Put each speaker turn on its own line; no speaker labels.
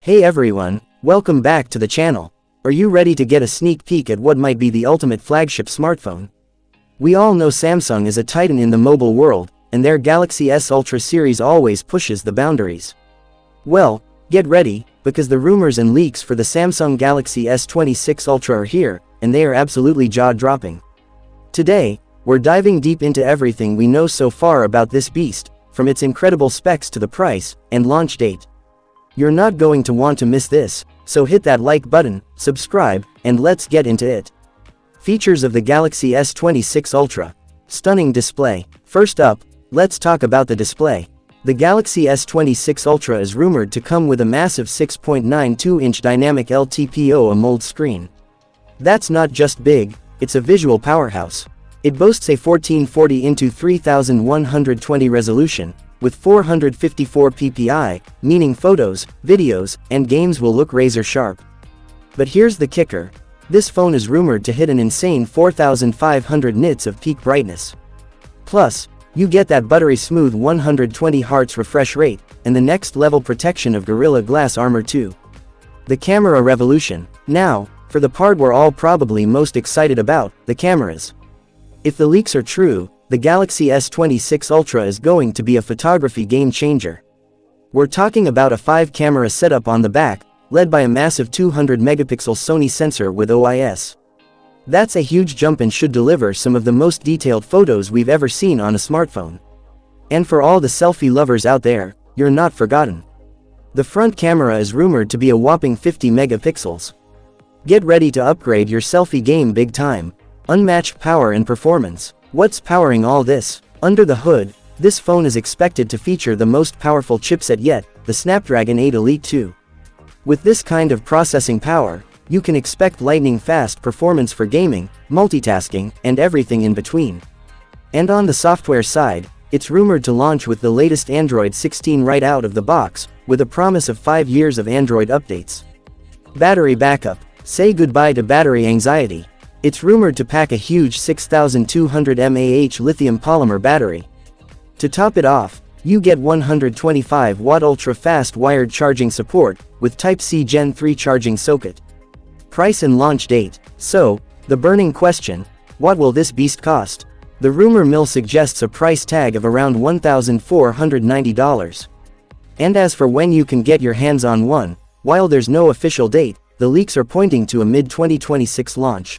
Hey everyone, welcome back to the channel. Are you ready to get a sneak peek at what might be the ultimate flagship smartphone? We all know Samsung is a titan in the mobile world, and their Galaxy S Ultra series always pushes the boundaries. Well, get ready, because the rumors and leaks for the Samsung Galaxy S26 Ultra are here, and they are absolutely jaw-dropping. Today, we're diving deep into everything we know so far about this beast, from its incredible specs to the price and launch date. You're not going to want to miss this, so hit that like button, subscribe, and let's get into it. Features of the Galaxy S26 Ultra. Stunning display. First up, let's talk about the display. The Galaxy S26 Ultra is rumored to come with a massive 6.92-inch dynamic LTPO AMOLED screen. That's not just big, it's a visual powerhouse. It boasts a 1440 x 3120 resolution, with 454 ppi, meaning photos, videos, and games will look razor sharp. But here's the kicker. This phone is rumored to hit an insane 4500 nits of peak brightness. Plus, you get that buttery smooth 120 Hz refresh rate, and the next level protection of Gorilla Glass armor too. The camera revolution. Now, for the part we're all probably most excited about, the cameras. If the leaks are true, the Galaxy S26 Ultra is going to be a photography game-changer. We're talking about a 5-camera setup on the back, led by a massive 200-megapixel Sony sensor with OIS. That's a huge jump and should deliver some of the most detailed photos we've ever seen on a smartphone. And for all the selfie lovers out there, you're not forgotten. The front camera is rumored to be a whopping 50 megapixels. Get ready to upgrade your selfie game big time. Unmatched power and performance. What's powering all this? Under the hood, this phone is expected to feature the most powerful chipset yet, the Snapdragon 8 Elite 2. With this kind of processing power, you can expect lightning-fast performance for gaming, multitasking, and everything in between. And on the software side, it's rumored to launch with the latest Android 16 right out of the box, with a promise of 5 years of Android updates. Battery backup. Say goodbye to battery anxiety. It's rumored to pack a huge 6200 mAh lithium polymer battery. To top it off, you get 125-watt ultra-fast wired charging support, with Type-C Gen 3 charging socket. Price and launch date. So, the burning question, what will this beast cost? The rumor mill suggests a price tag of around $1,490. And as for when you can get your hands on one, while there's no official date, the leaks are pointing to a mid-2026 launch.